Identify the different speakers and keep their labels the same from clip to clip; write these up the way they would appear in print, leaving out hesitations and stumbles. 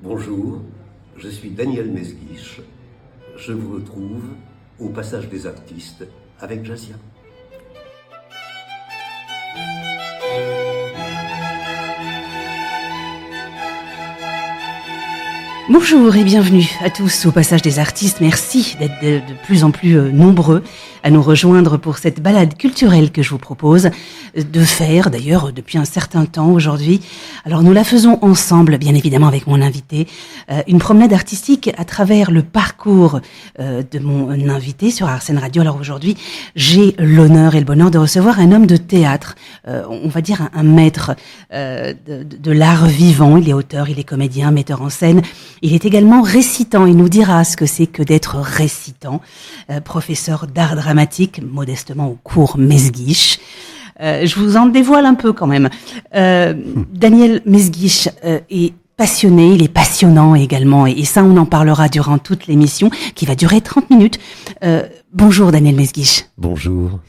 Speaker 1: Bonjour, je suis Daniel Mesguich. Je vous retrouve au Passage des Artistes avec Jasia.
Speaker 2: Bonjour et bienvenue à tous au Passage des Artistes. Merci d'être de plus en plus nombreux à nous rejoindre pour cette balade culturelle que je vous propose de faire, d'ailleurs, depuis un certain temps aujourd'hui. Alors, nous la faisons ensemble, bien évidemment, avec mon invité. Une promenade artistique à travers le parcours de mon invité sur Arsène Radio. Alors, aujourd'hui, j'ai l'honneur et le bonheur de recevoir un homme de théâtre, on va dire un maître de l'art vivant. Il est auteur, il est comédien, metteur en scène. Il est également récitant. Il nous dira ce que c'est que d'être récitant. Professeur d'art dramatique, modestement au cours Mesguich. Je vous en dévoile un peu quand même. Daniel Mesguich est passionné, il est passionnant également. Et ça, on en parlera durant toute l'émission qui va durer 30 minutes. Bonjour Daniel Mesguich.
Speaker 1: Bonjour.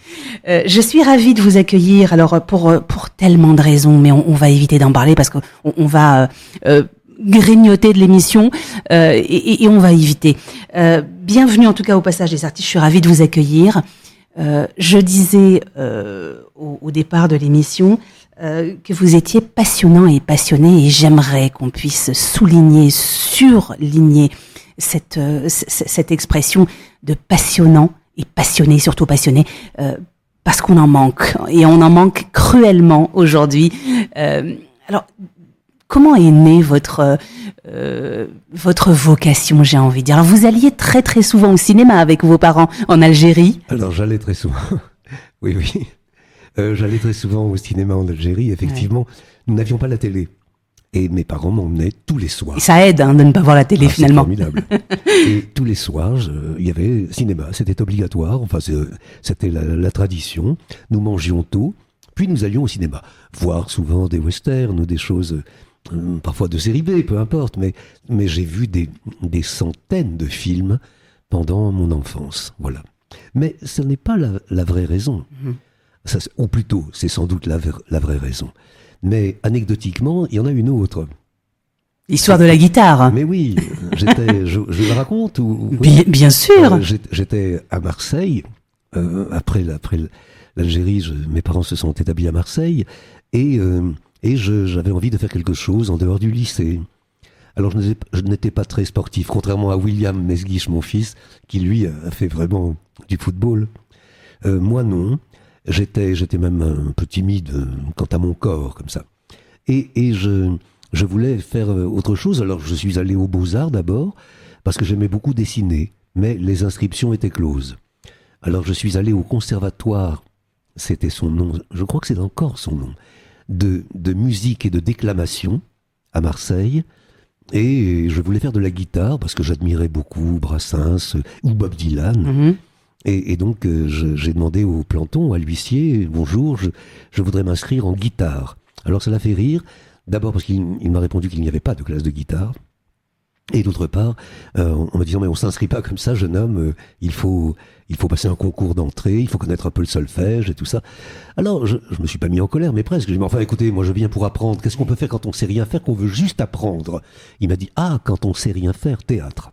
Speaker 2: Je suis ravie de vous accueillir. Alors pour tellement de raisons, mais on va éviter d'en parler parce qu'on va... grignoter de l'émission et on va éviter. Bienvenue en tout cas au Passage des Artistes, je suis ravie de vous accueillir. Je disais au départ de l'émission que vous étiez passionnant et passionné et j'aimerais qu'on puisse surligner cette expression de passionnant et passionné, surtout passionné, parce qu'on en manque et on en manque cruellement aujourd'hui. Alors, comment est née votre vocation, j'ai envie de dire? Alors, vous alliez très très souvent au cinéma avec vos parents en Algérie.
Speaker 1: Alors j'allais très souvent, oui. J'allais très souvent au cinéma en Algérie, effectivement. Ouais. Nous n'avions pas la télé. Et mes parents m'emmenaient tous les soirs.
Speaker 2: Et ça aide de ne pas voir la télé finalement.
Speaker 1: C'est formidable. Et tous les soirs, il y avait cinéma, c'était obligatoire, enfin c'était la tradition. Nous mangions tôt, puis nous allions au cinéma. Voir souvent des westerns ou des choses... parfois de série B, peu importe, mais j'ai vu des centaines de films pendant mon enfance, voilà. Mais ce n'est pas la vraie raison, ou plutôt, c'est sans doute la vraie raison. Mais anecdotiquement, il y en a une autre.
Speaker 2: L'histoire de la guitare.
Speaker 1: Mais oui, je le raconte ou
Speaker 2: bien sûr.
Speaker 1: J'étais à Marseille, après l'Algérie, mes parents se sont établis à Marseille, et j'avais envie de faire quelque chose en dehors du lycée. Alors je n'étais pas très sportif, contrairement à William Mesguich, mon fils, qui lui a fait vraiment du football. Moi non, j'étais même un peu timide quant à mon corps, comme ça. Et je voulais faire autre chose, alors je suis allé aux Beaux-Arts d'abord, parce que j'aimais beaucoup dessiner, mais les inscriptions étaient closes. Alors je suis allé au conservatoire, c'était son nom, je crois que c'est encore son nom, de musique et de déclamation à Marseille, et je voulais faire de la guitare parce que j'admirais beaucoup Brassens ou Bob Dylan. Et donc j'ai demandé au planton, à l'huissier, bonjour, je voudrais m'inscrire en guitare. Alors ça l'a fait rire, d'abord parce qu'il m'a répondu qu'il n'y avait pas de classe de guitare, et d'autre part en me disant mais on s'inscrit pas comme ça, jeune homme, il faut passer un concours d'entrée, il faut connaître un peu le solfège et tout ça. Alors je me suis pas mis en colère, mais presque. Je lui ai dit mais enfin écoutez, moi je viens pour apprendre. Qu'est-ce qu'on peut faire quand on sait rien faire, qu'on veut juste apprendre? Il m'a dit quand on sait rien faire, théâtre.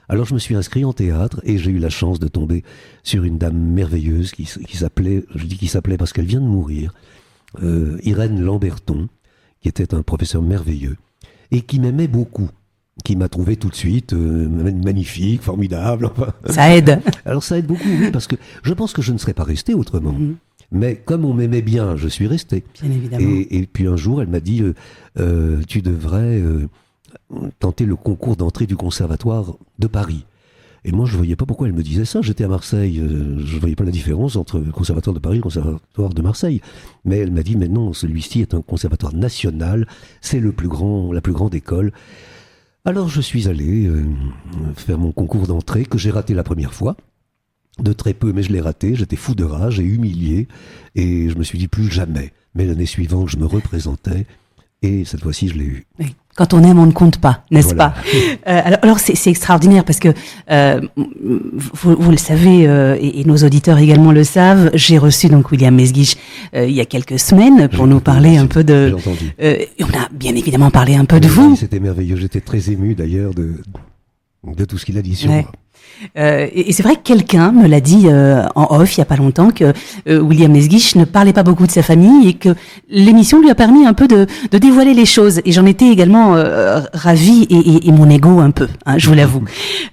Speaker 1: Alors je me suis inscrit en théâtre et j'ai eu la chance de tomber sur une dame merveilleuse qui s'appelait, je dis qui s'appelait parce qu'elle vient de mourir, Irène Lamberton, qui était un professeur merveilleux et qui m'aimait beaucoup. Qui m'a trouvé tout de suite magnifique, formidable. Enfin.
Speaker 2: Ça aide.
Speaker 1: Alors ça aide beaucoup, oui, parce que je pense que je ne serais pas resté autrement. Mais comme on m'aimait bien, je suis resté.
Speaker 2: Bien évidemment.
Speaker 1: Et puis un jour, elle m'a dit tu devrais tenter le concours d'entrée du conservatoire de Paris. Et moi, je voyais pas pourquoi elle me disait ça. J'étais à Marseille, je voyais pas la différence entre le conservatoire de Paris et le conservatoire de Marseille. Mais elle m'a dit mais non, celui-ci est un conservatoire national, c'est la plus grande école. Alors je suis allé faire mon concours d'entrée que j'ai raté la première fois, de très peu, mais je l'ai raté, j'étais fou de rage et humilié, et je me suis dit plus jamais. Mais l'année suivante, je me représentais, et cette fois-ci, je l'ai eu.
Speaker 2: Oui. Quand on aime, on ne compte pas, n'est-ce
Speaker 1: Voilà.
Speaker 2: pas? Alors c'est extraordinaire parce que vous le savez et nos auditeurs également le savent. J'ai reçu donc William Mesguich il y a quelques semaines pour nous parler un peu de.
Speaker 1: J'ai entendu.
Speaker 2: Et on a bien évidemment parlé un peu de
Speaker 1: Oui,
Speaker 2: vous.
Speaker 1: C'était merveilleux. J'étais très ému d'ailleurs de tout ce qu'il a dit sur
Speaker 2: Ouais.
Speaker 1: moi.
Speaker 2: Et c'est vrai que quelqu'un me l'a dit en off il y a pas longtemps que William Mesguich ne parlait pas beaucoup de sa famille et que l'émission lui a permis un peu de dévoiler les choses. Et j'en étais également ravie et mon ego un peu, hein, je vous l'avoue.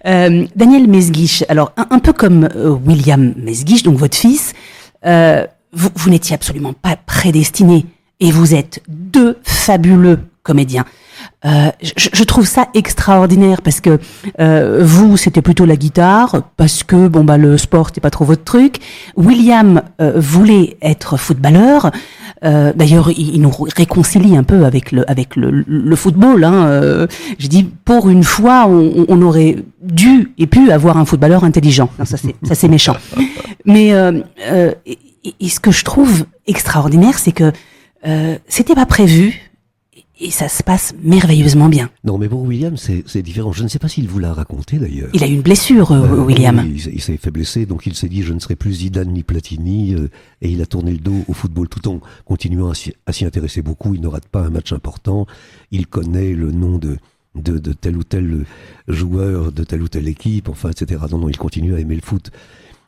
Speaker 2: Daniel Mesguich, alors un peu comme William Mesguich, donc votre fils, vous n'étiez absolument pas prédestiné et vous êtes deux fabuleux comédiens. Je trouve ça extraordinaire parce que vous c'était plutôt la guitare parce que le sport c'était pas trop votre truc. William voulait être footballeur. D'ailleurs il nous réconcilie un peu avec le football. Hein. Je dis pour une fois on aurait dû et pu avoir un footballeur intelligent. Non, ça c'est méchant. Mais et ce que je trouve extraordinaire c'est que c'était pas prévu. Et ça se passe merveilleusement bien.
Speaker 1: Non, mais pour William, c'est différent. Je ne sais pas s'il vous l'a raconté d'ailleurs.
Speaker 2: Il a eu une blessure, William.
Speaker 1: Oui, il s'est fait blesser, donc il s'est dit je ne serai plus Zidane ni Platini, et il a tourné le dos au football tout en continuant à s'y intéresser beaucoup. Il ne rate pas un match important. Il connaît le nom de tel ou tel joueur, de telle ou telle équipe, enfin, etc. Non, il continue à aimer le foot.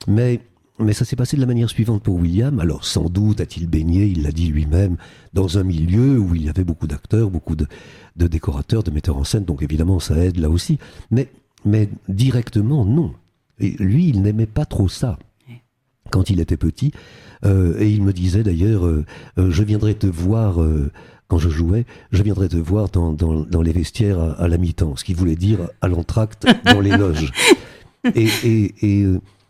Speaker 1: Mais ça s'est passé de la manière suivante pour William. Alors, sans doute a-t-il baigné, il l'a dit lui-même, dans un milieu où il y avait beaucoup d'acteurs, beaucoup de décorateurs, de metteurs en scène. Donc, évidemment, ça aide là aussi. Mais directement, non. Et lui, il n'aimait pas trop ça quand il était petit. Et il me disait d'ailleurs, je viendrai te voir... quand je jouais, je viendrais te voir dans les vestiaires à la mi-temps. Ce qui voulait dire à l'entracte dans les loges.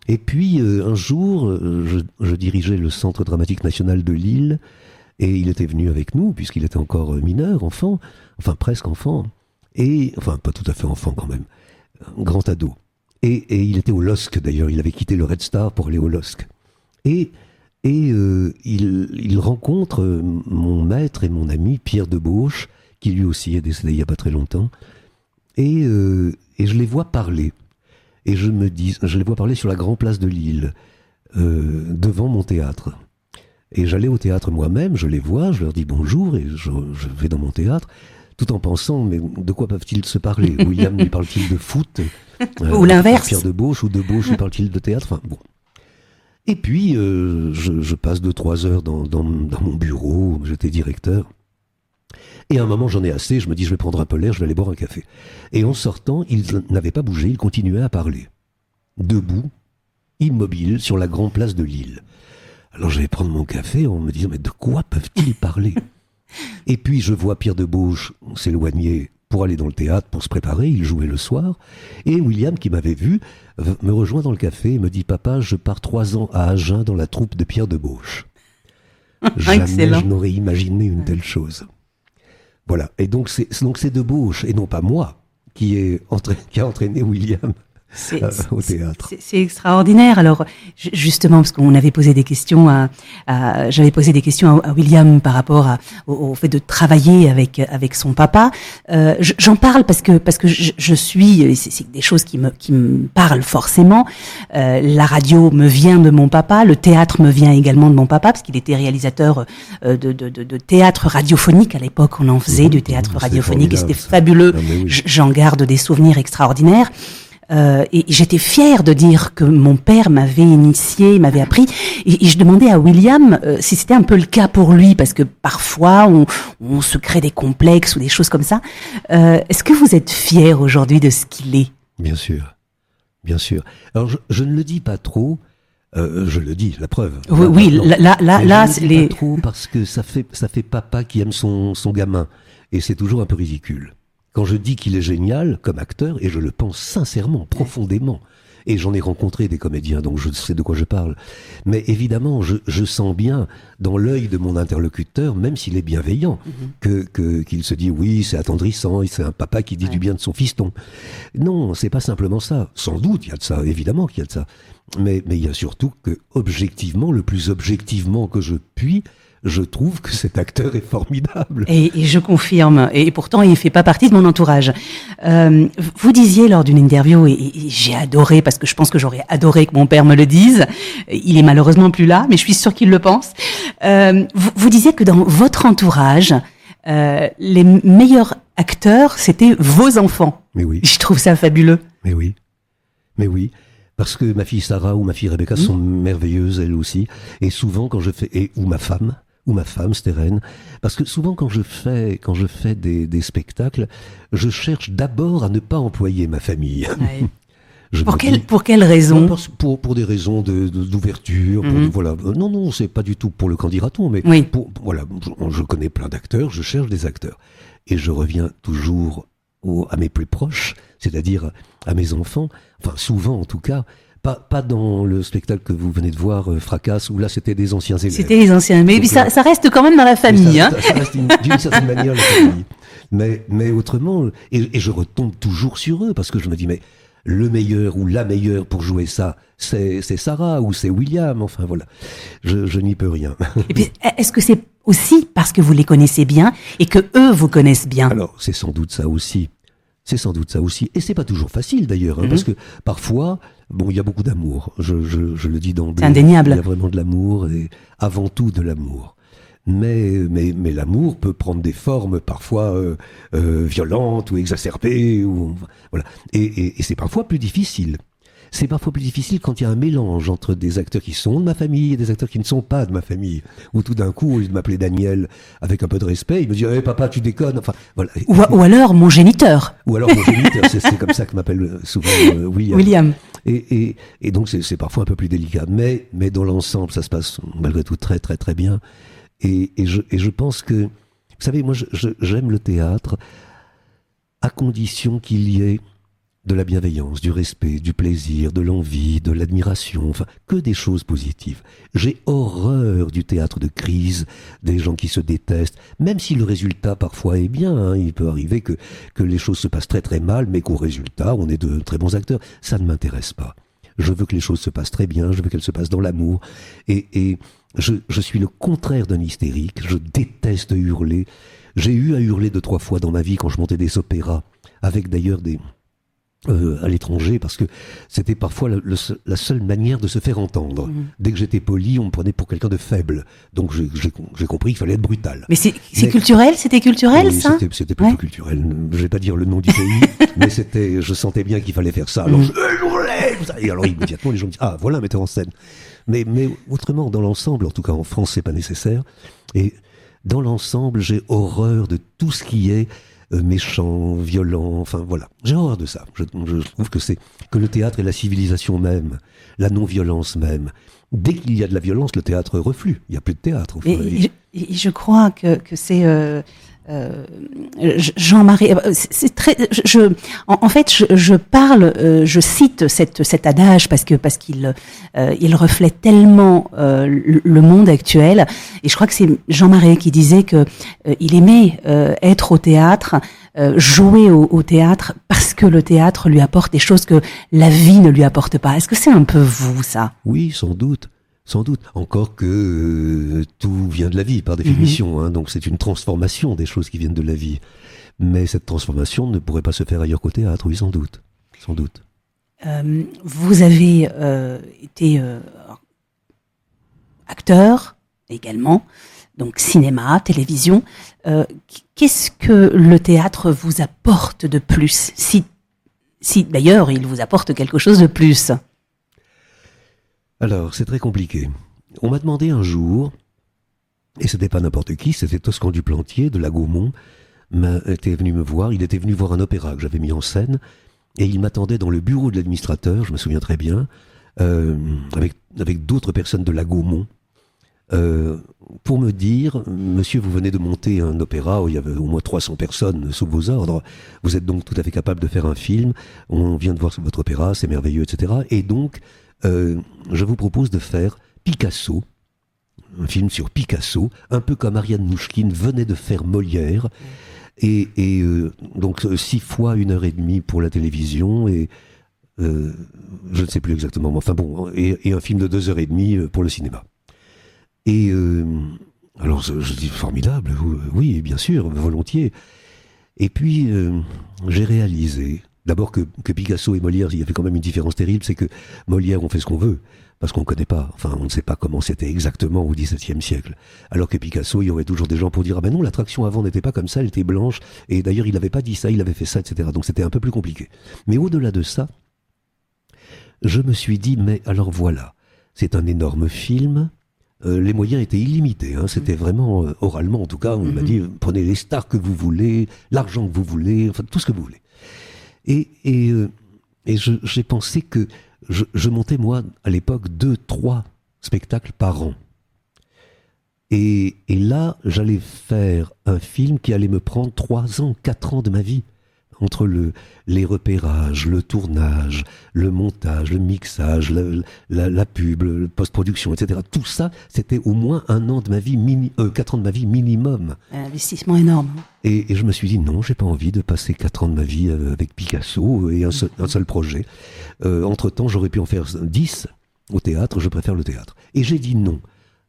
Speaker 1: Et puis, un jour, je dirigeais le Centre dramatique national de Lille, et il était venu avec nous, puisqu'il était encore mineur, enfant, enfin presque enfant, et enfin pas tout à fait enfant quand même, grand ado. Et il était au LOSC d'ailleurs, il avait quitté le Red Star pour aller au LOSC. Et il rencontre mon maître et mon ami Pierre Debauche, qui lui aussi est décédé il n'y a pas très longtemps, et je les vois parler. Et je les vois parler sur la grande place de Lille, devant mon théâtre. Et j'allais au théâtre moi-même, je les vois, je leur dis bonjour, et je vais dans mon théâtre, tout en pensant, mais de quoi peuvent-ils se parler? William lui parle-t-il de foot?
Speaker 2: Ou l'inverse.
Speaker 1: Pierre Debauche, ou Debauche lui parle-t-il de théâtre? Enfin, bon. Et puis, je passe 2-3 heures dans mon bureau, où j'étais directeur. Et à un moment, j'en ai assez, je me dis, je vais prendre un peu l'air, je vais aller boire un café. Et en sortant, il n'avait pas bougé, il continuait à parler. Debout, immobile, sur la grande place de Lille. Alors je vais prendre mon café en me disant, mais de quoi peuvent-ils parler? Et puis je vois Pierre Debauche s'éloigner pour aller dans le théâtre, pour se préparer, il jouait le soir. Et William, qui m'avait vu, me rejoint dans le café et me dit, papa, je pars 3 ans à Agen dans la troupe de Pierre Debauche. Jamais
Speaker 2: Excellent.
Speaker 1: je n'aurais imaginé une telle chose. Voilà, et donc c'est Debauche, et non pas moi, qui a entraîné William au théâtre.
Speaker 2: C'est extraordinaire. Alors, justement, parce qu'on avait posé des questions j'avais posé des questions à William par rapport au fait de travailler avec son papa. J'en parle parce que je suis, c'est des choses qui me parlent forcément. La radio me vient de mon papa, le théâtre me vient également de mon papa parce qu'il était réalisateur de théâtre radiophonique à l'époque. On en faisait du théâtre radiophonique et c'était fabuleux.
Speaker 1: Ah, oui.
Speaker 2: J'en garde des souvenirs extraordinaires. Et j'étais fière de dire que mon père m'avait initié, m'avait appris. Et je demandais à William si c'était un peu le cas pour lui, parce que parfois on se crée des complexes ou des choses comme ça. Est-ce que vous êtes fier aujourd'hui de ce qu'il est?
Speaker 1: Bien sûr, bien sûr. Alors je ne le dis pas trop. Je le dis, la preuve.
Speaker 2: Oui, là,
Speaker 1: je ne le dis pas trop parce que ça fait papa qui aime son gamin, et c'est toujours un peu ridicule. Quand je dis qu'il est génial comme acteur, et je le pense sincèrement, profondément, et j'en ai rencontré des comédiens, donc je sais de quoi je parle, mais évidemment, je sens bien dans l'œil de mon interlocuteur, même s'il est bienveillant, qu'il se dit oui, c'est attendrissant, c'est un papa qui dit du bien de son fiston. Non, c'est pas simplement ça. Sans doute, il y a de ça, évidemment qu'il y a de ça. Mais il y a surtout que, objectivement, le plus objectivement que je puis, je trouve que cet acteur est formidable.
Speaker 2: Et je confirme. Et pourtant, il fait pas partie de mon entourage. Vous disiez lors d'une interview, et j'ai adoré, parce que je pense que j'aurais adoré que mon père me le dise. Il est malheureusement plus là, mais je suis sûre qu'il le pense. Vous disiez que dans votre entourage, les meilleurs acteurs, c'était vos enfants.
Speaker 1: Mais oui.
Speaker 2: Je trouve ça fabuleux.
Speaker 1: Mais oui. Mais oui. Parce que ma fille Sarah ou ma fille Rebecca sont merveilleuses, elles aussi. Et souvent, quand je fais, ou ma femme, Stérène, parce que souvent quand je fais des spectacles, je cherche d'abord à ne pas employer ma famille.
Speaker 2: Ouais. Pour quelle raison?
Speaker 1: Pour des raisons d'ouverture. Voilà. Non, c'est pas du tout pour le candidaton, mais
Speaker 2: oui.
Speaker 1: Voilà, je connais plein d'acteurs, je cherche des acteurs. Et je reviens toujours à mes plus proches, c'est-à-dire à mes enfants, enfin souvent en tout cas, pas dans le spectacle que vous venez de voir, Fracasse, où là c'était des anciens élèves.
Speaker 2: C'était les anciens, mais ça reste quand même dans la famille.
Speaker 1: Ça reste d'une certaine manière la famille. Mais autrement, et je retombe toujours sur eux, parce que je me dis, mais le meilleur ou la meilleure pour jouer ça, c'est Sarah ou c'est William, enfin voilà, je n'y peux rien.
Speaker 2: Et puis, est-ce que c'est aussi parce que vous les connaissez bien et que eux vous connaissent bien?
Speaker 1: Alors, c'est sans doute ça aussi. Et c'est pas toujours facile d'ailleurs, parce que parfois, il y a beaucoup d'amour. Je le dis d'emblée.
Speaker 2: C'est indéniable.
Speaker 1: Il y a vraiment de l'amour et avant tout de l'amour. Mais l'amour peut prendre des formes parfois violentes ou exacerbées, voilà. Et c'est parfois plus difficile. C'est parfois plus difficile quand il y a un mélange entre des acteurs qui sont de ma famille et des acteurs qui ne sont pas de ma famille. Ou tout d'un coup, au lieu de m'appeler Daniel avec un peu de respect, il me dit hey, papa, tu déconnes. Enfin, voilà.
Speaker 2: Ou alors mon géniteur.
Speaker 1: C'est comme ça que m'appelle souvent
Speaker 2: William.
Speaker 1: Et donc c'est parfois un peu plus délicat. Mais dans l'ensemble, ça se passe malgré tout très très très bien. Et je pense que, vous savez, moi j'aime le théâtre à condition qu'il y ait de la bienveillance, du respect, du plaisir, de l'envie, de l'admiration, enfin, que des choses positives. J'ai horreur du théâtre de crise, des gens qui se détestent, même si le résultat parfois est bien, il peut arriver que les choses se passent très très mal, mais qu'au résultat, on est de très bons acteurs. Ça ne m'intéresse pas. Je veux que les choses se passent très bien, je veux qu'elles se passent dans l'amour, et je suis le contraire d'un hystérique, je déteste hurler. J'ai eu à hurler 2-3 fois dans ma vie quand je montais des opéras, avec d'ailleurs à l'étranger, parce que c'était parfois la seule manière de se faire entendre. Dès que j'étais poli, on me prenait pour quelqu'un de faible. Donc j'ai compris qu'il fallait être brutal.
Speaker 2: Mais c'est culturel, c'était culturel,
Speaker 1: oui,
Speaker 2: ça?
Speaker 1: C'était plutôt culturel. Je vais pas dire le nom du pays, mais je sentais bien qu'il fallait faire ça. Alors et alors immédiatement les gens me disent ah voilà un metteur en scène. Mais autrement, dans l'ensemble, en tout cas en France, c'est pas nécessaire. Et dans l'ensemble, j'ai horreur de tout ce qui est méchant, violent, enfin voilà. J'ai horreur de ça. Je trouve que le théâtre est la civilisation même, la non-violence même. Dès qu'il y a de la violence, le théâtre reflue. Il n'y a plus de théâtre.
Speaker 2: Et je crois que c'est Jean-Marie. C'est très. En fait, je parle, je cite cet adage parce qu'il reflète tellement le monde actuel. Et je crois que c'est Jean-Marie qui disait que il aimait être au théâtre, jouer au théâtre parce que le théâtre lui apporte des choses que la vie ne lui apporte pas. Est-ce que c'est un peu vous, ça?
Speaker 1: Oui, sans doute. Sans doute. Encore que tout vient de la vie, par définition. Donc c'est une transformation des choses qui viennent de la vie. Mais cette transformation ne pourrait pas se faire ailleurs qu'au théâtre, oui, sans doute. Sans doute.
Speaker 2: Vous avez été acteur également, donc cinéma, télévision. Qu'est-ce que le théâtre vous apporte de plus, si d'ailleurs il vous apporte quelque chose de plus?
Speaker 1: Alors, c'est très compliqué. On m'a demandé un jour, et c'était pas n'importe qui, c'était Toscan Duplantier de la Gaumont, était venu me voir, il était venu voir un opéra que j'avais mis en scène, et il m'attendait dans le bureau de l'administrateur, je me souviens très bien, avec d'autres personnes de la Gaumont, pour me dire, monsieur, vous venez de monter un opéra où il y avait au moins 300 personnes sous vos ordres, vous êtes donc tout à fait capable de faire un film, on vient de voir votre opéra, c'est merveilleux, etc. Et donc, je vous propose de faire Picasso, un film sur Picasso, un peu comme Ariane Nouchkine venait de faire Molière, et donc 6 fois 1h30 pour la télévision, et je ne sais plus exactement, enfin bon, et un film de 2h30 pour le cinéma. Et Alors je dis formidable, oui, bien sûr, volontiers. Et puis j'ai réalisé, d'abord que Picasso et Molière, il y avait quand même une différence terrible, c'est que Molière, on fait ce qu'on veut, parce qu'on ne connaît pas, enfin on ne sait pas comment c'était exactement au XVIIe siècle. Alors que Picasso, il y aurait toujours des gens pour dire « Ah ben non, l'attraction avant n'était pas comme ça, elle était blanche, et d'ailleurs il n'avait pas dit ça, il avait fait ça, etc. » Donc c'était un peu plus compliqué. Mais au-delà de ça, je me suis dit « Mais alors voilà, c'est un énorme film ». Les moyens étaient illimités, hein. C'était vraiment, oralement en tout cas, on m'a dit, prenez les stars que vous voulez, l'argent que vous voulez, enfin tout ce que vous voulez. Et j'ai pensé que je montais moi, à l'époque, 2-3 spectacles par an. Et là, j'allais faire un film qui allait me prendre 3 ans, 4 ans de ma vie. Entre les repérages, le tournage, le montage, le mixage, la pub, la post-production, etc. Tout ça, c'était au moins 1 an de ma vie, 4 ans de ma vie minimum.
Speaker 2: Un investissement énorme.
Speaker 1: Et je me suis dit, non, j'ai pas envie de passer 4 ans de ma vie avec Picasso et un seul projet. Entre-temps, j'aurais pu en faire 10 au théâtre, je préfère le théâtre. Et j'ai dit non.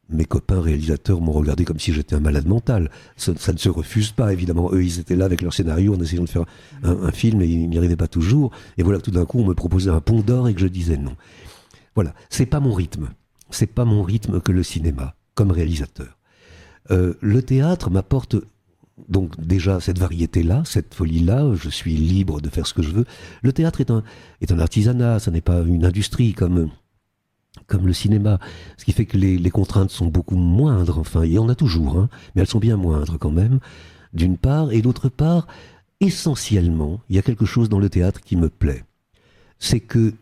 Speaker 1: Mes copains réalisateurs m'ont regardé comme si j'étais un malade mental. Ça ne se refuse pas, évidemment. Eux, ils étaient là avec leur scénario en essayant de faire un film et ils n'y arrivaient pas toujours. Et voilà, tout d'un coup, on me proposait un pont d'or et que je disais non. Voilà, c'est pas mon rythme. C'est pas mon rythme que le cinéma, comme réalisateur. Le théâtre m'apporte donc déjà cette variété-là, cette folie-là. Je suis libre de faire ce que je veux. Le théâtre est un artisanat, ça n'est pas une industrie comme le cinéma, ce qui fait que les contraintes sont beaucoup moindres, enfin, il y en a toujours, hein, mais elles sont bien moindres quand même, d'une part, et d'autre part, essentiellement, il y a quelque chose dans le théâtre qui me plaît. C'est que,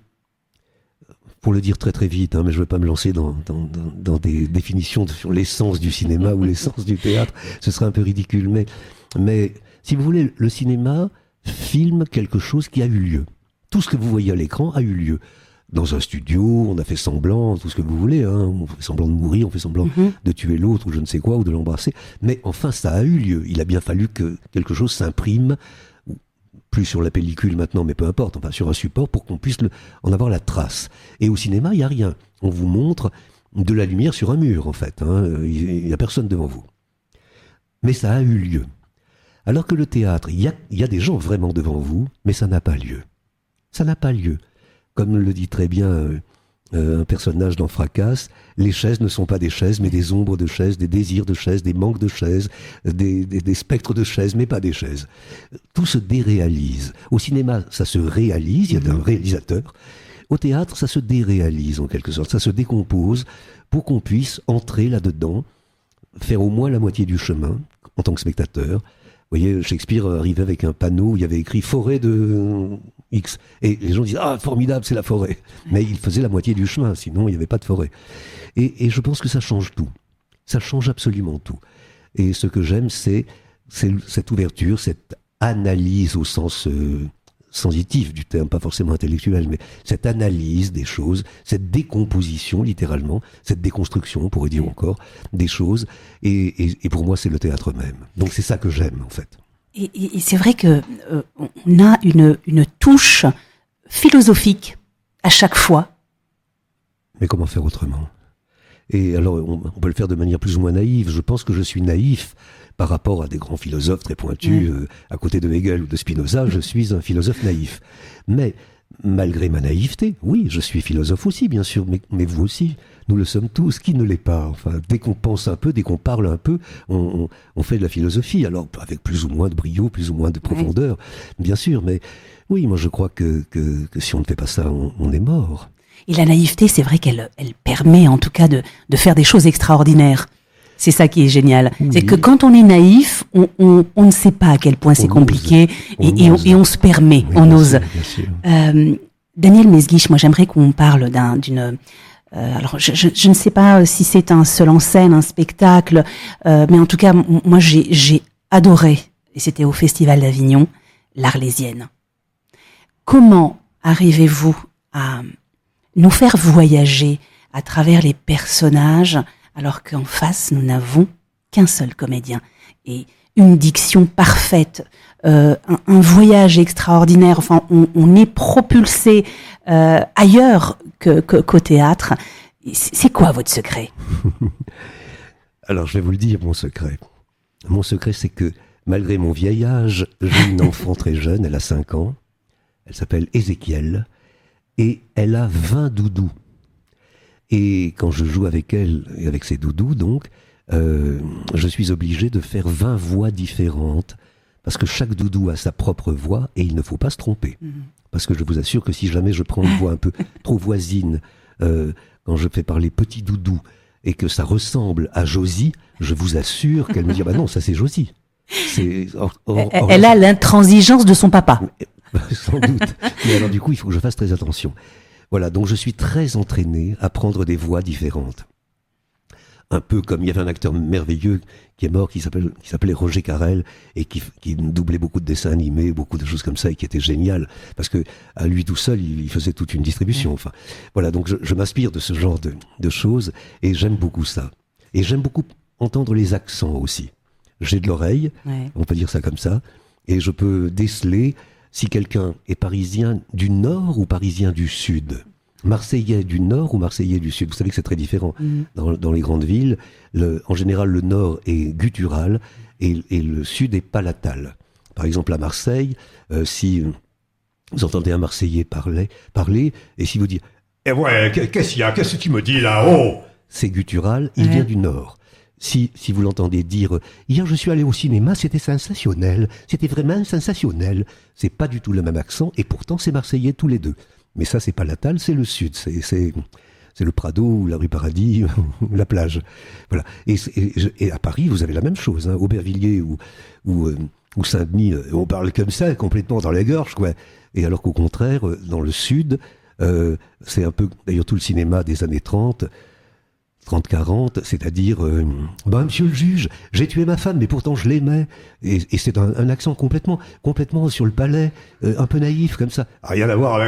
Speaker 1: pour le dire très très vite, hein, mais je ne vais pas me lancer dans des définitions sur l'essence du cinéma ou l'essence du théâtre, ce serait un peu ridicule, mais si vous voulez, le cinéma filme quelque chose qui a eu lieu. Tout ce que vous voyez à l'écran a eu lieu. Dans un studio, on a fait semblant, tout ce que vous voulez, hein. On fait semblant de mourir, on fait semblant de tuer l'autre ou je ne sais quoi, ou de l'embrasser. Mais enfin, ça a eu lieu. Il a bien fallu que quelque chose s'imprime, plus sur la pellicule maintenant, mais peu importe, enfin sur un support pour qu'on puisse en avoir la trace. Et au cinéma, il n'y a rien. On vous montre de la lumière sur un mur, en fait, hein. Il n'y a personne devant vous. Mais ça a eu lieu. Alors que le théâtre, il y a des gens vraiment devant vous, mais ça n'a pas lieu. Ça n'a pas lieu. Comme le dit très bien un personnage dans Fracasse, les chaises ne sont pas des chaises, mais des ombres de chaises, des désirs de chaises, des manques de chaises, des spectres de chaises, mais pas des chaises. Tout se déréalise. Au cinéma, ça se réalise, il y a un réalisateur. Au théâtre, ça se déréalise en quelque sorte, ça se décompose pour qu'on puisse entrer là-dedans, faire au moins la moitié du chemin en tant que spectateur. Vous voyez, Shakespeare arrivait avec un panneau où il y avait écrit « forêt de X ». Et les gens disaient « Ah, formidable, c'est la forêt ». Mais il faisait la moitié du chemin, sinon il n'y avait pas de forêt. Et je pense que ça change tout. Ça change absolument tout. Et ce que j'aime, c'est cette ouverture, cette analyse au sens sensitif du terme, pas forcément intellectuel, mais cette analyse des choses, cette décomposition, littéralement, cette déconstruction, on pourrait dire encore, des choses. Et pour moi, c'est le théâtre même. Donc c'est ça que j'aime, en fait.
Speaker 2: Et c'est vrai que on a une touche philosophique à chaque fois.
Speaker 1: Mais comment faire autrement ? Et alors, on peut le faire de manière plus ou moins naïve. Je pense que je suis naïf par rapport à des grands philosophes très pointus. À côté de Hegel ou de Spinoza, je suis un philosophe naïf. Mais malgré ma naïveté, oui, je suis philosophe aussi, bien sûr, mais vous aussi. Nous le sommes tous. Qui ne l'est pas ? Enfin, dès qu'on pense un peu, dès qu'on parle un peu, on fait de la philosophie. Alors, avec plus ou moins de brio, plus ou moins de profondeur, bien sûr. Mais oui, moi, je crois que si on ne fait pas ça, on est mort.
Speaker 2: Et la naïveté, c'est vrai qu'elle permet en tout cas de faire des choses extraordinaires. C'est ça qui est génial. Oui. C'est que quand on est naïf, on ne sait pas à quel point c'est compliqué et on se permet, oui, on ose. Daniel Mesguich, moi j'aimerais qu'on parle d'une... alors je ne sais pas si c'est un seul en scène, un spectacle, mais en tout cas, moi j'ai adoré, et c'était au Festival d'Avignon, l'Arlésienne. Comment arrivez-vous à nous faire voyager à travers les personnages alors qu'en face, nous n'avons qu'un seul comédien et une diction parfaite, un voyage extraordinaire. Enfin, on est propulsé ailleurs qu'au théâtre. C'est quoi votre secret ?
Speaker 1: Alors, je vais vous le dire, mon secret. Mon secret, c'est que, malgré mon vieil âge, j'ai une enfant très jeune, elle a 5 ans. Elle s'appelle Ézéchiel. Et elle a 20 doudous. Et quand je joue avec elle, et avec ses doudous, donc, je suis obligé de faire 20 voix différentes. Parce que chaque doudou a sa propre voix et il ne faut pas se tromper. Parce que je vous assure que si jamais je prends une voix un peu trop voisine, quand je fais parler petit doudou, et que ça ressemble à Josie, je vous assure qu'elle me dit « Bah non, ça c'est Josie ».
Speaker 2: Elle a l'intransigeance de son papa.
Speaker 1: Sans doute. Mais alors du coup, il faut que je fasse très attention. Voilà, donc je suis très entraîné à prendre des voix différentes. Un peu comme il y avait un acteur merveilleux qui est mort, qui s'appelait Roger Carrel, et qui doublait beaucoup de dessins animés, beaucoup de choses comme ça, et qui était génial, parce que à lui tout seul, il faisait toute une distribution. Enfin, voilà, donc je m'inspire de ce genre de choses, et j'aime beaucoup ça. Et j'aime beaucoup entendre les accents aussi. J'ai de l'oreille, on peut dire ça comme ça, et je peux déceler si quelqu'un est parisien du Nord ou parisien du Sud. Marseillais du Nord ou Marseillais du Sud. Vous savez que c'est très différent. Dans les grandes villes, en général, le Nord est guttural et le Sud est palatal. Par exemple, à Marseille, si vous entendez un Marseillais parler, et si vous dites « Eh ouais, qu'est-ce qu'il y a? Qu'est-ce que tu me dis là? Oh !» C'est guttural, il vient du Nord. Si vous l'entendez dire « Hier, je suis allé au cinéma, c'était sensationnel, c'était vraiment sensationnel », c'est pas du tout le même accent, et pourtant c'est Marseillais tous les deux. Mais ça, c'est pas Latal, c'est le Sud, c'est le Prado, ou la rue Paradis, ou la plage. Voilà. Et à Paris, vous avez la même chose, hein, Aubervilliers ou Saint-Denis, on parle comme ça, complètement dans la gorge, quoi. Et alors qu'au contraire, dans le Sud, c'est un peu, d'ailleurs, tout le cinéma des années 30-40, c'est-à-dire bah, monsieur le juge, j'ai tué ma femme, mais pourtant je l'aimais. Et c'est un accent complètement sur le palais, un peu naïf comme ça. Rien à voir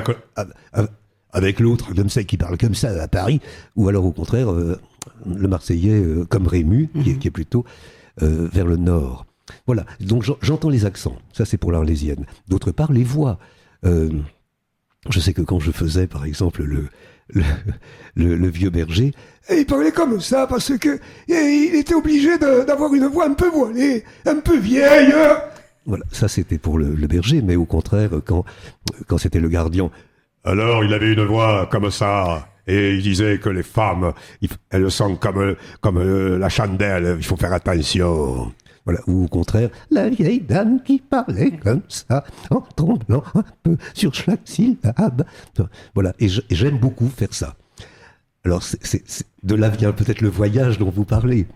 Speaker 1: avec l'autre comme ça qui parle comme ça à Paris, ou alors au contraire le Marseillais comme Rému, qui est plutôt vers le nord. Voilà. Donc j'entends les accents. Ça c'est pour l'Arlésienne. D'autre part, les voix. Je sais que quand je faisais, par exemple, le vieux berger, et il parlait comme ça parce que il était obligé d'avoir une voix un peu voilée, un peu vieille. Voilà, ça c'était pour le berger, mais au contraire, quand c'était le gardien, alors il avait une voix comme ça, et il disait que les femmes, elles sont comme la chandelle, il faut faire attention. Voilà, ou au contraire, la vieille dame qui parlait comme ça, en tremblant un peu sur chaque syllabe. Voilà, et j'aime beaucoup faire ça. Alors, de là vient peut-être le voyage dont vous parlez.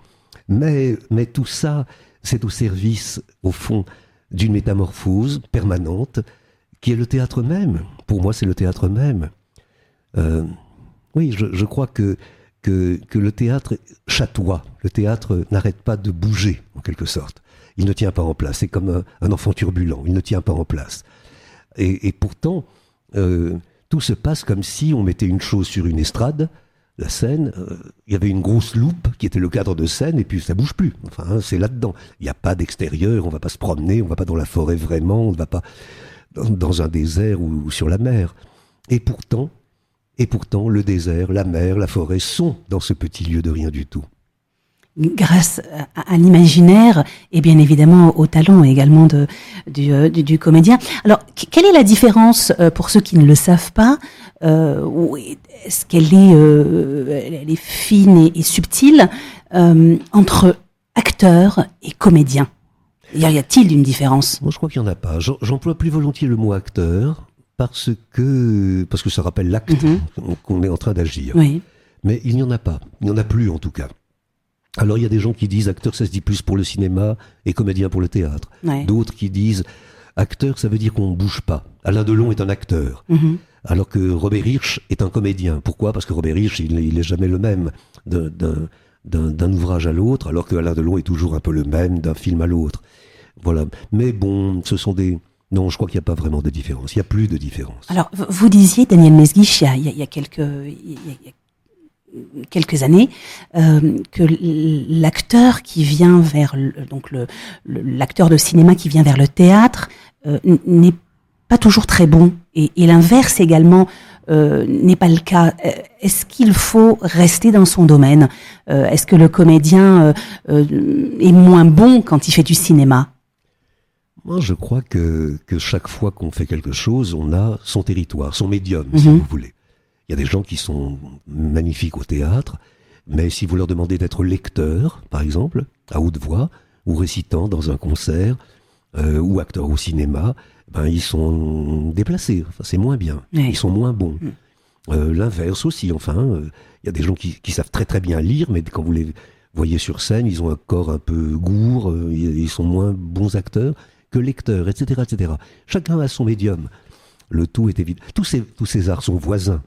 Speaker 1: Mais tout ça, c'est au service, au fond, d'une métamorphose permanente, qui est le théâtre même. Pour moi, c'est le théâtre même. Oui, je crois que le théâtre chatoie. Le théâtre n'arrête pas de bouger, en quelque sorte. Il ne tient pas en place. C'est comme un enfant turbulent. Il ne tient pas en place. Et pourtant, tout se passe comme si on mettait une chose sur une estrade, la scène, il y avait une grosse loupe qui était le cadre de scène, et puis ça bouge plus. Enfin, c'est là-dedans. Il n'y a pas d'extérieur, on va pas se promener, on va pas dans la forêt vraiment, on ne va pas dans un désert ou sur la mer. Et pourtant, le désert, la mer, la forêt sont dans ce petit lieu de rien du tout.
Speaker 2: Grâce à l'imaginaire et bien évidemment au talent également du comédien. Alors, quelle est la différence pour ceux qui ne le savent pas? Est-ce qu'elle elle est fine et subtile entre acteur et comédien? Y a-t-il une différence?
Speaker 1: Moi, je crois qu'il n'y en a pas. J'emploie plus volontiers le mot acteur parce que ça rappelle l'acte qu'on est en train d'agir.
Speaker 2: Oui.
Speaker 1: Mais il n'y en a pas. Il n'y en a plus en tout cas. Alors il y a des gens qui disent acteur ça se dit plus pour le cinéma et comédien pour le théâtre. Ouais. D'autres qui disent acteur ça veut dire qu'on ne bouge pas. Alain Delon est un acteur. Alors que Robert Hirsch est un comédien. Pourquoi? Parce que Robert Hirsch il est jamais le même d'un ouvrage à l'autre, alors que Alain Delon est toujours un peu le même d'un film à l'autre. Voilà. Mais bon, ce sont des... Non, je crois qu'il n'y a pas vraiment de différence. Il n'y a plus de différence.
Speaker 2: Alors, vous disiez, Daniel Mesguich, il y a quelques années, que l'acteur qui vient vers l'acteur de cinéma qui vient vers le théâtre n'est pas toujours très bon. et l'inverse également n'est pas le cas. Est-ce qu'il faut rester dans son domaine? Est-ce que le comédien est moins bon quand il fait du cinéma?
Speaker 1: Moi, je crois que chaque fois qu'on fait quelque chose, on a son territoire, son médium, si vous voulez. Il y a des gens qui sont magnifiques au théâtre, mais si vous leur demandez d'être lecteur, par exemple, à haute voix, ou récitant dans un concert, ou acteur au cinéma, ben ils sont déplacés. Enfin, c'est moins bien.
Speaker 2: Oui.
Speaker 1: Ils sont moins bons. L'inverse aussi. Enfin, il y a des gens qui savent très très bien lire, mais quand vous les voyez sur scène, ils ont un corps un peu gourd. Ils sont moins bons acteurs que lecteurs, etc., etc. Chacun a son médium. Le tout est évident. Tous ces arts sont voisins,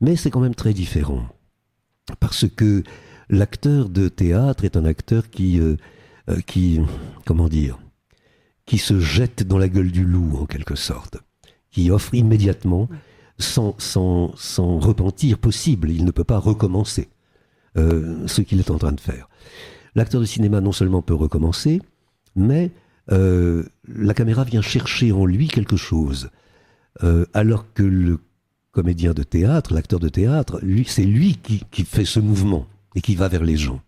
Speaker 1: mais c'est quand même très différent parce que l'acteur de théâtre est un acteur qui comment dire, qui se jette dans la gueule du loup, en quelque sorte, qui offre immédiatement, sans repentir possible. Il ne peut pas recommencer ce qu'il est en train de faire. L'acteur de cinéma non seulement peut recommencer, mais la caméra vient chercher en lui quelque chose. Alors que le comédien de théâtre, l'acteur de théâtre, c'est lui qui fait ce mouvement et qui va vers les gens.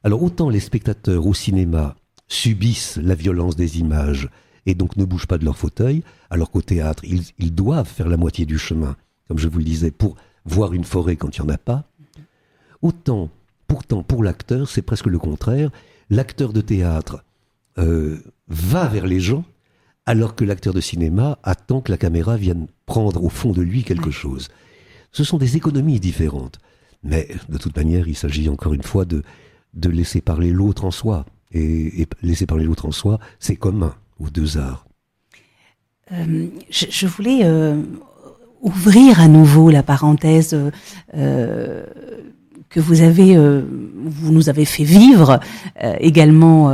Speaker 1: Alors autant les spectateurs au cinéma subissent la violence des images et donc ne bougent pas de leur fauteuil, alors qu'au théâtre, ils doivent faire la moitié du chemin, comme je vous le disais, pour voir une forêt quand il n'y en a pas. Autant, pourtant, pour l'acteur, c'est presque le contraire. L'acteur de théâtre va vers les gens, alors que l'acteur de cinéma attend que la caméra vienne prendre au fond de lui quelque chose. Ce sont des économies différentes. Mais de toute manière, il s'agit encore une fois de laisser parler l'autre en soi. Et laisser parler l'autre en soi, c'est commun aux deux arts.
Speaker 2: Je voulais ouvrir à nouveau la parenthèse que vous nous avez fait vivre également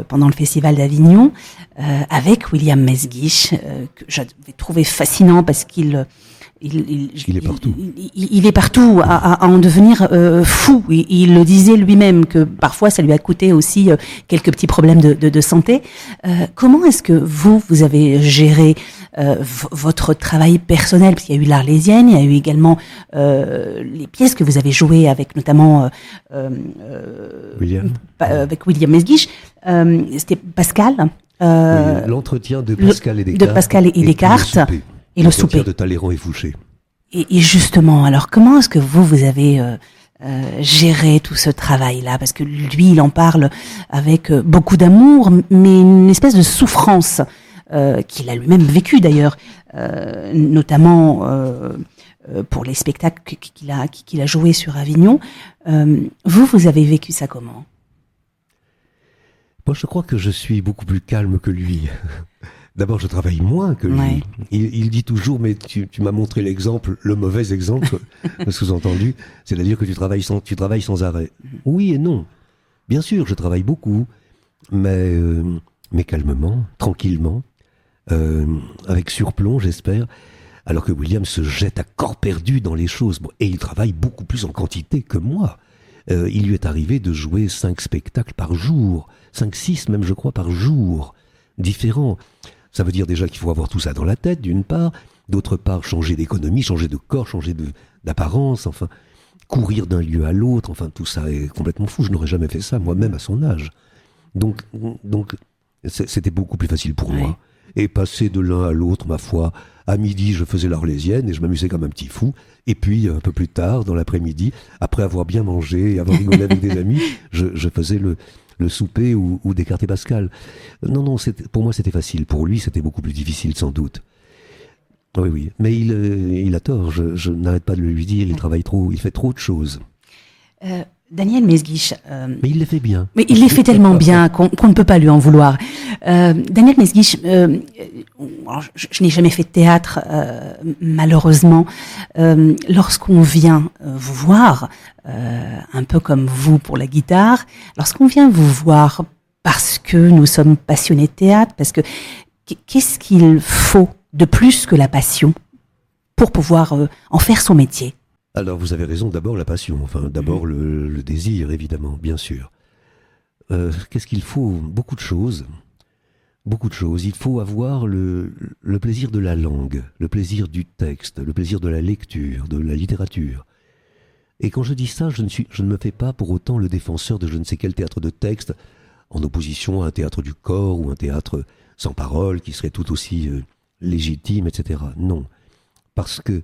Speaker 2: pendant le Festival d'Avignon avec William Mesguich, que j'avais trouvé fascinant parce qu'il
Speaker 1: est partout.
Speaker 2: Il est partout, à en devenir fou. Il le disait lui-même que parfois ça lui a coûté aussi quelques petits problèmes de santé. Comment est-ce que vous avez géré votre travail personnel? Parce qu'il y a eu l'Arlésienne, il y a eu également les pièces que vous avez jouées avec notamment avec William Mesguich. C'était Pascal.
Speaker 1: L'entretien de Pascal et Descartes.
Speaker 2: De Pascal et Descartes. Et le souper
Speaker 1: de Talleyrand et Fouché.
Speaker 2: Et justement, alors comment est-ce que vous avez géré tout ce travail-là? Parce que lui, il en parle avec beaucoup d'amour, mais une espèce de souffrance qu'il a lui-même vécu d'ailleurs, notamment pour les spectacles qu'il a joués sur Avignon. Vous avez vécu ça comment?
Speaker 1: Moi, je crois que je suis beaucoup plus calme que lui. D'abord, je travaille moins que lui. Ouais. Il dit toujours, mais tu m'as montré l'exemple, le mauvais exemple, sous-entendu, c'est-à-dire que tu travailles sans arrêt. Oui et non. Bien sûr, je travaille beaucoup, mais calmement, tranquillement, avec surplomb, j'espère, alors que William se jette à corps perdu dans les choses. Bon, et il travaille beaucoup plus en quantité que moi. Il lui est arrivé de jouer 5 spectacles par jour, 5-6 même, je crois, par jour, différents. Ça veut dire déjà qu'il faut avoir tout ça dans la tête, d'une part. D'autre part, changer d'économie, changer de corps, changer d'apparence, enfin, courir d'un lieu à l'autre, enfin, tout ça est complètement fou. Je n'aurais jamais fait ça, moi-même, à son âge. Donc c'était beaucoup plus facile pour moi. Et passer de l'un à l'autre, ma foi, à midi, je faisais l'Arlésienne et je m'amusais comme un petit fou. Et puis, un peu plus tard, dans l'après-midi, après avoir bien mangé et avoir rigolé avec des amis, je faisais le souper ou Descartes et Pascal. Non, pour moi c'était facile. Pour lui, c'était beaucoup plus difficile, sans doute. Oui. Mais il a tort. Je n'arrête pas de le lui dire. Il travaille trop. Il fait trop de choses.
Speaker 2: Daniel Mesguich.
Speaker 1: Mais il les fait bien.
Speaker 2: Mais il les fait tellement bien qu'on ne peut pas lui en vouloir. Daniel Mesguich, je n'ai jamais fait de théâtre, malheureusement. Lorsqu'on vient vous voir, un peu comme vous pour la guitare, lorsqu'on vient vous voir parce que nous sommes passionnés de théâtre, parce que qu'est-ce qu'il faut de plus que la passion pour pouvoir en faire son métier?
Speaker 1: Alors, vous avez raison, d'abord la passion, d'abord le désir, évidemment, bien sûr. Qu'est-ce qu'il faut? Beaucoup de choses. Beaucoup de choses. Il faut avoir le plaisir de la langue, le plaisir du texte, le plaisir de la lecture, de la littérature. Et quand je dis ça, je ne me fais pas pour autant le défenseur de je ne sais quel théâtre de texte, en opposition à un théâtre du corps ou un théâtre sans parole qui serait tout aussi légitime, etc. Non. Parce que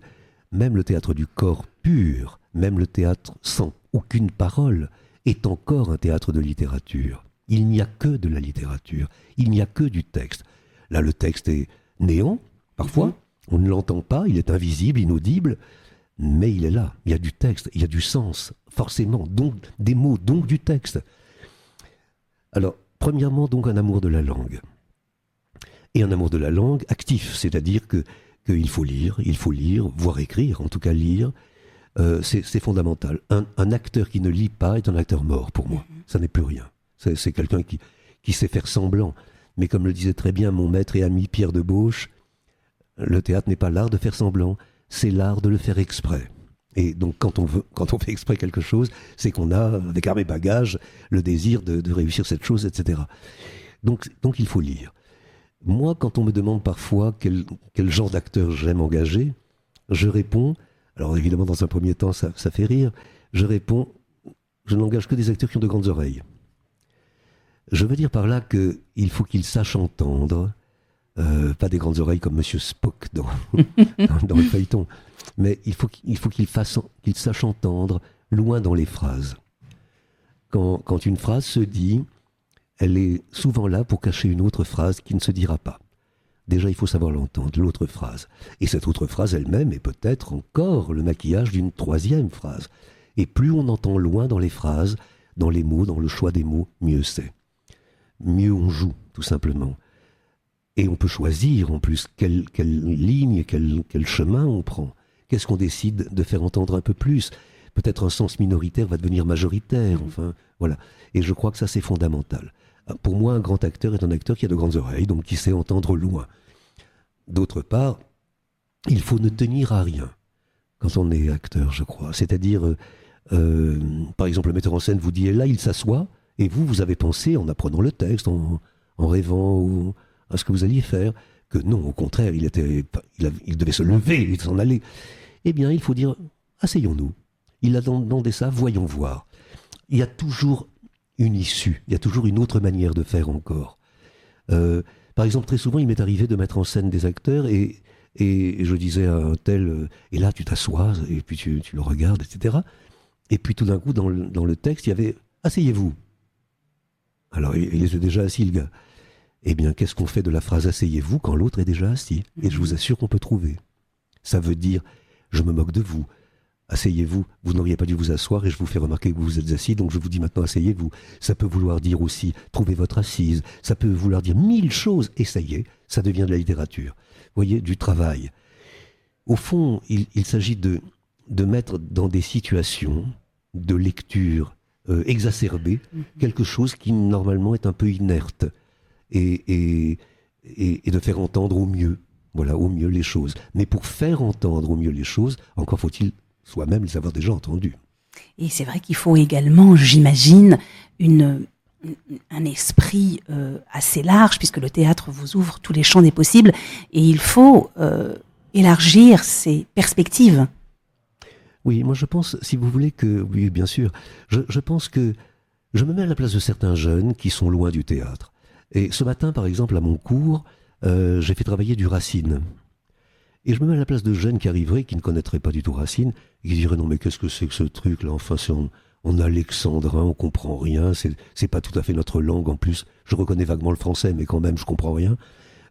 Speaker 1: même le théâtre du corps pur, même le théâtre sans aucune parole, est encore un théâtre de littérature. Il n'y a que de la littérature, il n'y a que du texte. Là, le texte est néant, parfois, on ne l'entend pas, il est invisible, inaudible, mais il est là, il y a du texte, il y a du sens, forcément, donc des mots, donc du texte. Alors, premièrement, donc un amour de la langue. Et un amour de la langue actif, c'est-à-dire qu'il faut lire, voire écrire, en tout cas lire, c'est fondamental. Un acteur qui ne lit pas est un acteur mort pour moi, ça n'est plus rien. C'est quelqu'un qui sait faire semblant. Mais comme le disait très bien mon maître et ami Pierre de Bauche, le théâtre n'est pas l'art de faire semblant, c'est l'art de le faire exprès. Et donc quand on fait exprès quelque chose, c'est qu'on a, avec armes et bagages, le désir de réussir cette chose, etc. Donc il faut lire. Moi, quand on me demande parfois quel genre d'acteur j'aime engager, je réponds, alors évidemment dans un premier temps ça fait rire, je réponds, je n'engage que des acteurs qui ont de grandes oreilles. Je veux dire par là qu'il faut qu'ils sachent entendre, pas des grandes oreilles comme Monsieur Spock dans le feuilleton, mais il faut qu'ils sachent entendre loin dans les phrases. Quand une phrase se dit, elle est souvent là pour cacher une autre phrase qui ne se dira pas. Déjà, il faut savoir l'entendre, l'autre phrase. Et cette autre phrase elle-même est peut-être encore le maquillage d'une troisième phrase. Et plus on entend loin dans les phrases, dans les mots, dans le choix des mots, mieux c'est. Mieux on joue, tout simplement. Et on peut choisir en plus quelle ligne, quel chemin on prend. Qu'est-ce qu'on décide de faire entendre un peu plus ? Peut-être un sens minoritaire va devenir majoritaire, enfin, voilà. Et je crois que ça, c'est fondamental. Pour moi, un grand acteur est un acteur qui a de grandes oreilles, donc qui sait entendre loin. D'autre part, il faut ne tenir à rien quand on est acteur, je crois. C'est-à-dire, par exemple, le metteur en scène vous dit, et là, il s'assoit, et vous avez pensé, en apprenant le texte, en rêvant à ce que vous alliez faire, que non, au contraire, il devait se lever et s'en aller. Eh bien, il faut dire, asseyons-nous. Il a demandé ça, voyons voir. Il y a toujours une issue, il y a toujours une autre manière de faire encore. Par exemple, très souvent, il m'est arrivé de mettre en scène des acteurs et je disais à un tel, et là tu t'assois, et puis tu le regardes, etc. Et puis tout d'un coup, dans le texte, il y avait « asseyez-vous ». Alors, il était déjà assis, le gars. Eh bien, qu'est-ce qu'on fait de la phrase « asseyez-vous » quand l'autre est déjà assis ? Et je vous assure qu'on peut trouver. Ça veut dire « je me moque de vous ». Asseyez-vous, vous n'auriez pas dû vous asseoir et je vous fais remarquer que vous vous êtes assis, donc je vous dis maintenant asseyez-vous. Ça peut vouloir dire aussi trouvez votre assise, ça peut vouloir dire 1000 choses, et ça y est, ça devient de la littérature. Vous voyez, du travail. Au fond, il s'agit de mettre dans des situations de lecture exacerbée quelque chose qui normalement est un peu inerte et de faire entendre au mieux, voilà, au mieux les choses. Mais pour faire entendre au mieux les choses, encore faut-il soi-même les avoir déjà entendus.
Speaker 2: Et c'est vrai qu'il faut également, j'imagine, un esprit assez large, puisque le théâtre vous ouvre tous les champs des possibles, et il faut élargir ses perspectives.
Speaker 1: Oui, moi je pense, si vous voulez que... Oui, bien sûr. Je pense que je me mets à la place de certains jeunes qui sont loin du théâtre. Et ce matin, par exemple, à mon cours, j'ai fait travailler du Racine. Et je me mets à la place de jeunes qui arriveraient, qui ne connaîtraient pas du tout Racine, et qui diraient « Non, mais qu'est-ce que c'est que ce truc-là ? Enfin, c'est en alexandrin, on comprend rien, c'est pas tout à fait notre langue. En plus, je reconnais vaguement le français, mais quand même, je comprends rien.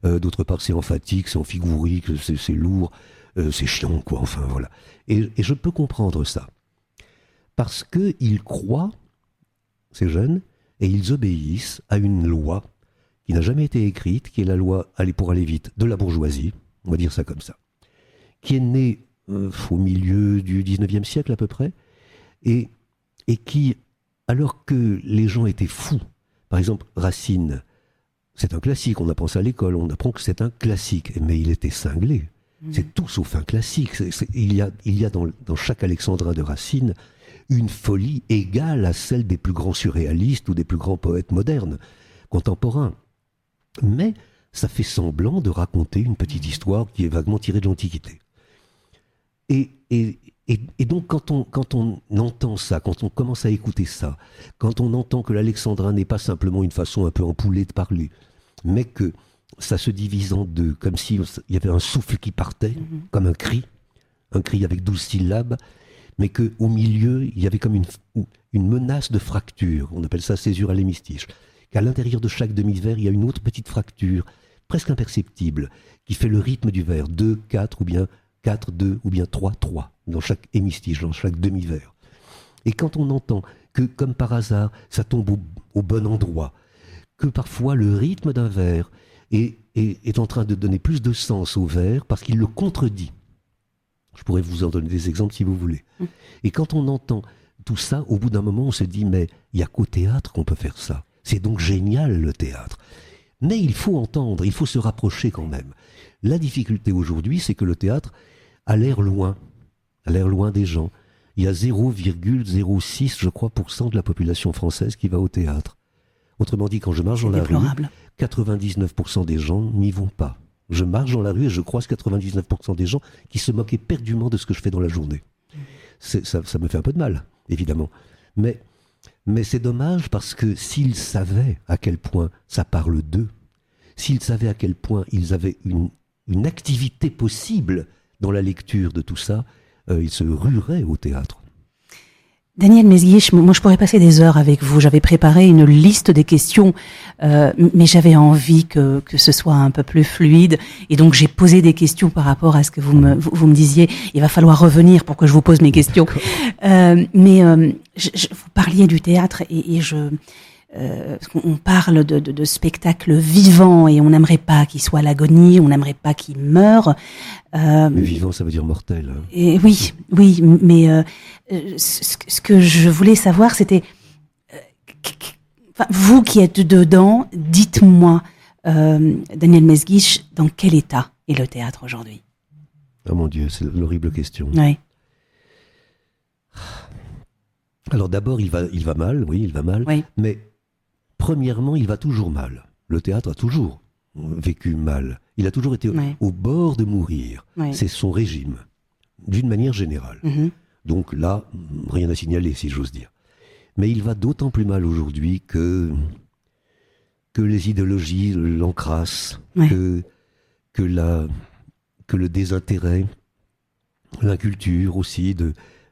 Speaker 1: D'autre part, c'est emphatique, c'est amphigourique, c'est lourd, c'est chiant, quoi. Enfin, voilà. Et je peux comprendre ça. Parce qu'ils croient, ces jeunes, et ils obéissent à une loi qui n'a jamais été écrite, qui est la loi, pour aller vite, de la bourgeoisie, on va dire ça comme ça, qui est née au milieu du 19e siècle à peu près, et qui, alors que les gens étaient fous, par exemple Racine, c'est un classique, on apprend ça à l'école, on apprend que c'est un classique, mais il était cinglé, c'est tout sauf un classique, il y a dans chaque alexandrin de Racine une folie égale à celle des plus grands surréalistes ou des plus grands poètes modernes, contemporains. mais ça fait semblant de raconter une petite histoire qui est vaguement tirée de l'Antiquité. Et donc quand on entend ça, quand on commence à écouter ça, quand on entend que l'alexandrin n'est pas simplement une façon un peu empoulée de parler, mais que ça se divise en deux, comme s'il y avait un souffle qui partait, comme un cri avec 12 syllabes, mais qu'au milieu, il y avait comme une menace de fracture, on appelle ça césure à l'hémistiche, qu'à l'intérieur de chaque demi-vers, il y a une autre petite fracture, presque imperceptible, qui fait le rythme du vers, 2, 4, ou bien 4, 2, ou bien 3, 3, dans chaque hémistiche, dans chaque demi-vers. Et quand on entend que, comme par hasard, ça tombe au bon endroit, que parfois le rythme d'un vers est en train de donner plus de sens au vers parce qu'il le contredit. Je pourrais vous en donner des exemples si vous voulez. Et quand on entend tout ça, au bout d'un moment, on se dit, mais il n'y a qu'au théâtre qu'on peut faire ça. C'est donc génial, le théâtre. Mais il faut entendre, il faut se rapprocher quand même. La difficulté aujourd'hui, c'est que le théâtre a l'air loin des gens. Il y a 0,06, je crois, % de la population française qui va au théâtre. Autrement dit, quand je marche dans la rue, 99% des gens n'y vont pas. Je marche dans la rue et je croise 99% des gens qui se moquent éperdument de ce que je fais dans la journée. Ça me fait un peu de mal, évidemment. Mais c'est dommage parce que s'ils savaient à quel point ça parle d'eux, s'ils savaient à quel point ils avaient une activité possible dans la lecture de tout ça, ils se rueraient au théâtre.
Speaker 2: Daniel Mesguich, moi je pourrais passer des heures avec vous. J'avais préparé une liste des questions, mais j'avais envie que ce soit un peu plus fluide. Et donc j'ai posé des questions par rapport à ce que vous me disiez. Il va falloir revenir pour que je vous pose mes questions. Vous parliez du théâtre et on parle de spectacle vivant et on n'aimerait pas qu'il soit à l'agonie, on n'aimerait pas qu'il meure.
Speaker 1: Mais vivant, ça veut dire mortel. Hein.
Speaker 2: Et oui, mais ce que je voulais savoir, c'était, vous qui êtes dedans, dites-moi, Daniel Mesguich, dans quel état est le théâtre aujourd'hui ?
Speaker 1: Oh mon Dieu, c'est l'horrible question.
Speaker 2: Oui.
Speaker 1: Alors d'abord, il va mal, oui. Mais premièrement, il va toujours mal. Le théâtre a toujours vécu mal. Il a toujours été au bord de mourir. Oui. C'est son régime, d'une manière générale. Mm-hmm. Donc là, rien à signaler, si j'ose dire. Mais il va d'autant plus mal aujourd'hui que les idéologies l'encrassent, que le désintérêt, l'inculture aussi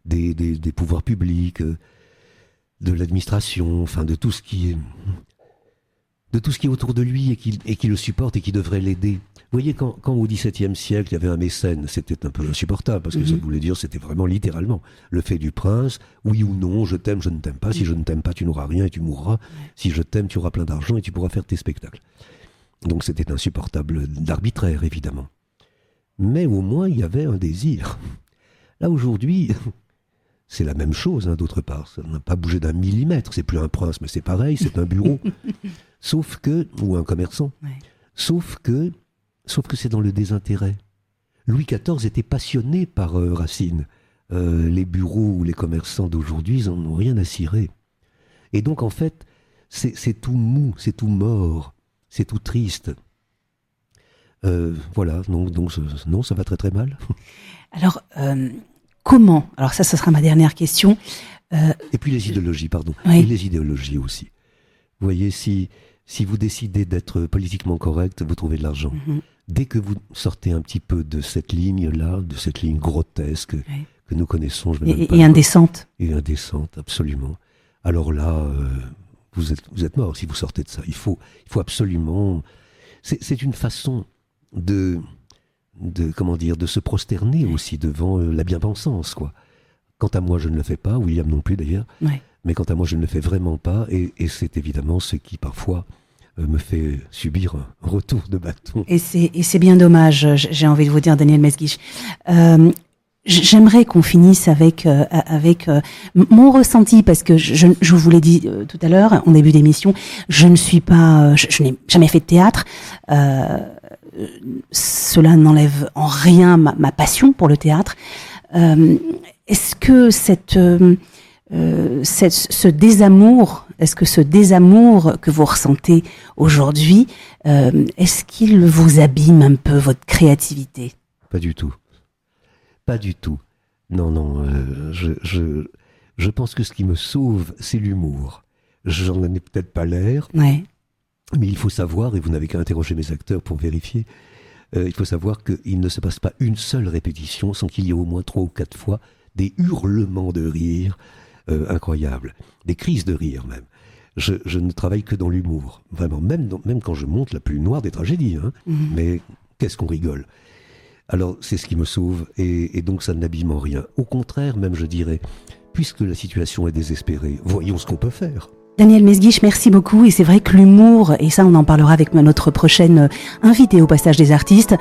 Speaker 1: des pouvoirs publics, de l'administration, enfin de tout ce qui est autour de lui et qui le supporte et qui devrait l'aider. Vous voyez, quand au XVIIe siècle, il y avait un mécène, c'était un peu insupportable, parce que ça voulait dire, c'était vraiment littéralement le fait du prince, oui ou non, je t'aime, je ne t'aime pas, si je ne t'aime pas, tu n'auras rien et tu mourras, si je t'aime, tu auras plein d'argent et tu pourras faire tes spectacles. Donc c'était insupportable d'arbitraire, évidemment. Mais au moins, il y avait un désir. Là, aujourd'hui, c'est la même chose, d'autre part. Ça n'a pas bougé d'un millimètre. C'est plus un prince, mais c'est pareil, c'est un bureau. Ou un commerçant. Ouais. Sauf que c'est dans le désintérêt. Louis XIV était passionné par Racine. Les bureaux ou les commerçants d'aujourd'hui, ils n'en ont rien à cirer. Et donc, en fait, c'est tout mou, c'est tout mort, c'est tout triste. Voilà, non, ça va très très mal.
Speaker 2: Alors, comment ? Alors ça sera ma dernière question.
Speaker 1: Et puis les idéologies, pardon.
Speaker 2: Oui.
Speaker 1: Et les idéologies aussi. Vous voyez, si vous décidez d'être politiquement correct, vous trouvez de l'argent. Mm-hmm. Dès que vous sortez un petit peu de cette ligne-là, de cette ligne grotesque que nous connaissons...
Speaker 2: Et indécente.
Speaker 1: Et indécente, absolument. Alors là, vous êtes mort si vous sortez de ça. Il faut absolument... C'est une façon de se prosterner aussi devant la bien-pensance, quoi. Quant à moi, je ne le fais pas, William non plus d'ailleurs, mais quant à moi, je ne le fais vraiment pas, et c'est évidemment ce qui parfois me fait subir un retour de bâton.
Speaker 2: Et c'est bien dommage, j'ai envie de vous dire, Daniel Mesguich. J'aimerais qu'on finisse avec mon ressenti, parce que je vous l'ai dit tout à l'heure, en début d'émission, je n'ai jamais fait de théâtre. Cela n'enlève en rien ma passion pour le théâtre. Est-ce que ce désamour, est-ce que ce désamour que vous ressentez aujourd'hui, est-ce qu'il vous abîme un peu votre créativité?
Speaker 1: Pas du tout. Pas du tout. Non, non, je pense que ce qui me sauve, c'est l'humour. J'en ai peut-être pas l'air,
Speaker 2: Ouais.
Speaker 1: mais il faut savoir, et vous n'avez qu'à interroger mes acteurs pour vérifier, il faut savoir qu'il ne se passe pas une seule répétition sans qu'il y ait au moins 3 ou 4 fois des hurlements de rire incroyables, des crises de rire même. Je ne travaille que dans l'humour, vraiment, même quand je monte la plus noire des tragédies, hein, mais qu'est-ce qu'on rigole. Alors c'est ce qui me sauve, et donc ça n'abîme en rien. Au contraire, même je dirais, puisque la situation est désespérée, voyons ce qu'on peut faire.
Speaker 2: Daniel Mesguich, merci beaucoup. Et c'est vrai que l'humour, et ça on en parlera avec notre prochaine invitée au Passage des Artistes,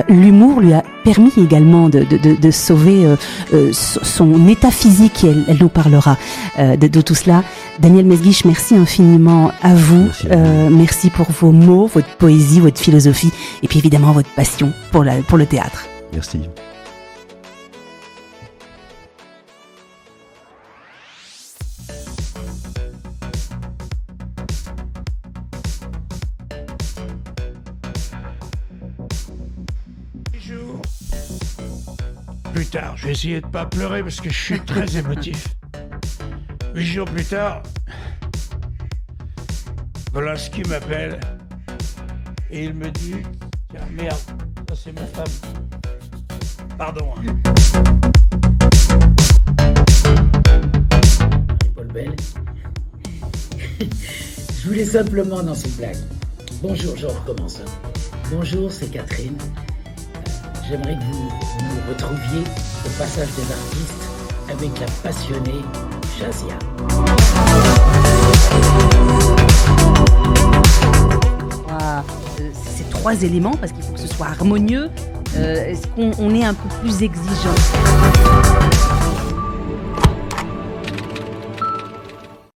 Speaker 2: l'humour lui a permis également de sauver son état physique. Et elle nous parlera de tout cela. Daniel Mesguich, merci infiniment à vous. Merci pour vos mots, votre poésie, votre philosophie, et puis évidemment votre passion pour le théâtre.
Speaker 1: Merci.
Speaker 3: Plus tard, je vais essayer de pas pleurer parce que je suis très émotif. 8 jours plus tard, Volinsky m'appelle et il me dit « Tiens, merde, ça c'est ma femme. Pardon. »
Speaker 4: Paul Bell. Je voulais simplement, dans cette blague. Bonjour, je recommence. Bonjour, c'est Catherine. J'aimerais que vous nous retrouviez au Passage des Artistes avec la passionnée Jazia.
Speaker 2: Ces 3 éléments, parce qu'il faut que ce soit harmonieux, est-ce qu'on est un peu plus exigeant?